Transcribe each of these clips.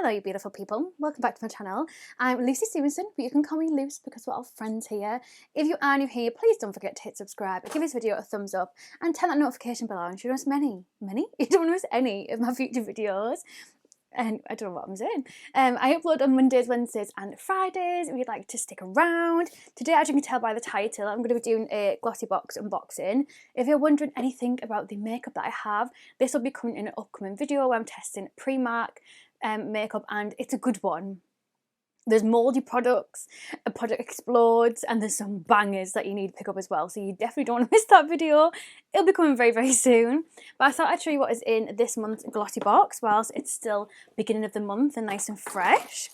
Hello you beautiful people, welcome back to my channel. I'm Luce Stephenson, but you can call me Luce because we're all friends here. If you are new here, please don't forget to hit subscribe, give this video a thumbs up and turn that notification bell on so you don't miss you don't miss any of my future videos. And I don't know what I'm saying. I upload on Mondays, Wednesdays and Fridays if you'd like to stick around. Today, as you can tell by the title, I'm going to be doing a Glossybox unboxing. If you're wondering anything about the makeup that I have, this will be coming in an upcoming video where I'm testing Primark makeup, and it's a good one. There's mouldy products, a product explodes, and there's some bangers that you need to pick up as well. So you definitely don't want to miss that video. It'll be coming very, very soon. But I thought I'd show you what is in this month's Glossybox whilst it's still beginning of the month and nice and fresh.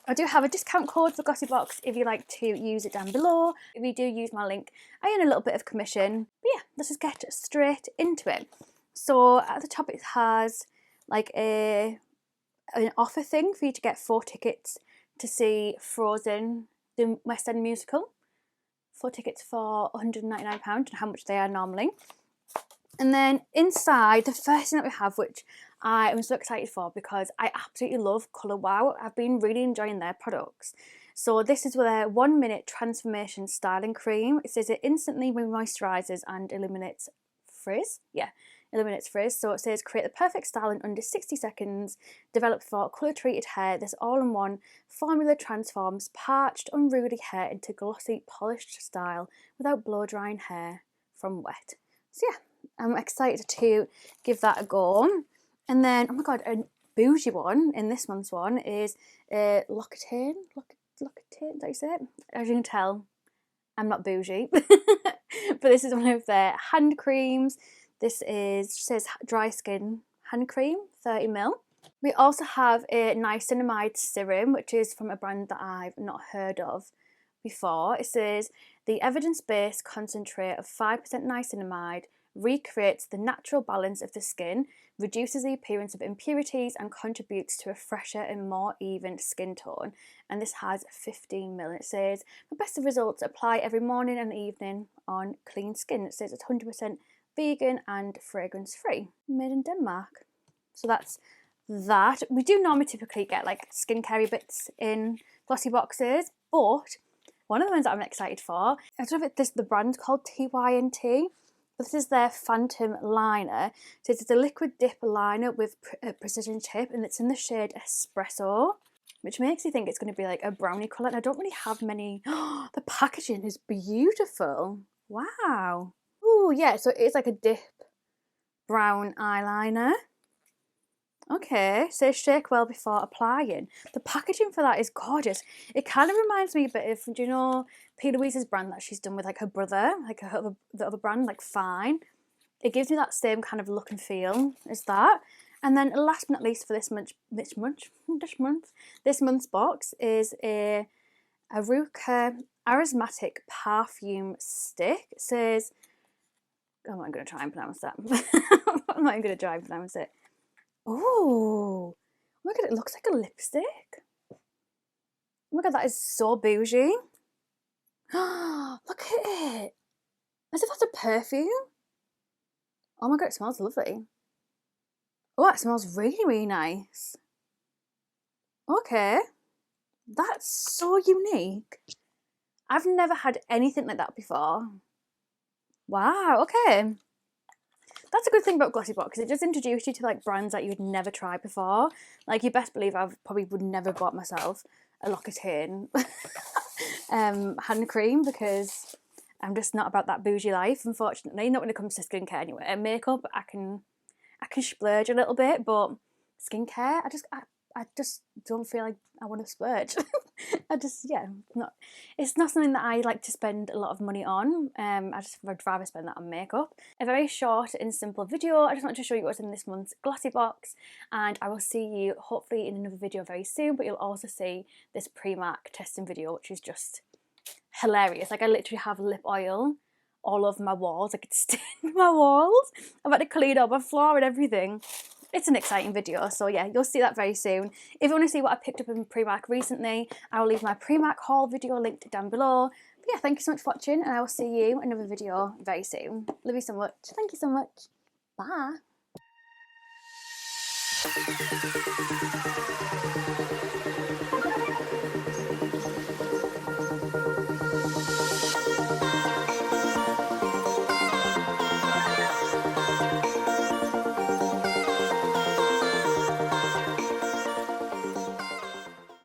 I do have a discount code for Glossybox if you like to use it down below. If you do use my link, I earn a little bit of commission. But yeah, let's just get straight into it. So at the top it has like an offer thing for you to get 4 tickets to see Frozen, the West End musical. 4 tickets for £199 and how much they are normally. And then inside, the first thing that we have, which I am so excited for because I absolutely love COLLABS. I've been really enjoying their products. So this is their 1 minute transformation styling cream. It says it instantly moisturizes and eliminates frizz. Yeah. Eliminates frizz. So it says create the perfect style in under 60 seconds, developed for colour treated hair. This all-in-one formula transforms parched, unruly hair into glossy, polished style without blow drying hair from wet. So yeah, I'm excited to give that a go. And then, oh my god, a bougie one in this month's one is L'Occitane. L'Occitane, is that you say it? As you can tell, I'm not bougie. But this is one of their hand creams. This says dry skin hand cream, 30ml. We also have a niacinamide serum, which is from a brand that I've not heard of before. It says the evidence-based concentrate of 5% niacinamide recreates the natural balance of the skin, reduces the appearance of impurities and contributes to a fresher and more even skin tone. And this has 15ml. It says for best of results, apply every morning and evening on clean skin. It says it's 100% vegan and fragrance free, made in Denmark. So that's that. We do normally typically get like skincare bits in glossy boxes, but one of the ones that I'm excited for, I don't know if this the brand called TYNT, but this is their Phantom liner. So it's a liquid dip liner with a precision tip, and it's in the shade Espresso, which makes you think it's going to be like a brownie colour. And I don't really have many. The packaging is beautiful. Wow. Oh yeah, so it's like a dip brown eyeliner. Okay, so shake well before applying. The packaging for that is gorgeous. It kind of reminds me a bit of, do you know, P. Louise's brand that she's done with like her brother, like the other brand, like Fine. It gives me that same kind of look and feel as that. And then last but not least for this month's box is a Aruca aromatic perfume stick. It says, I'm not going to try and pronounce that. I'm not even going to try and pronounce it. Oh my god, it looks like a lipstick. Oh my god, that is so bougie. Look at it. As if that's a perfume. Oh my god, it smells lovely. Oh, it smells really, really nice. Okay. That's so unique. I've never had anything like that before. Wow, okay. That's a good thing about Glossybox, because it just introduces you to like brands that you would never try before. Like you best believe I probably would never bought myself a L'Occitane hand cream because I'm just not about that bougie life, unfortunately. Not when it comes to skincare anyway. And makeup, I can splurge a little bit, but skincare, I just don't feel like I want to splurge. It's not something that I like to spend a lot of money on. I'd rather spend that on makeup. A very short and simple video. I just want to show you what's in this month's Glossybox, and I will see you hopefully in another video very soon, but you'll also see this Primark testing video, which is just hilarious. Like I literally have lip oil all over my walls. I could stain my walls. I've had to clean up my floor and everything. It's an exciting video, so yeah, you'll see that very soon. If you want to see what I picked up in Primark recently, I will leave my Primark haul video linked down below. But yeah, thank you so much for watching, and I will see you in another video very soon. Love you so much. Thank you so much. Bye.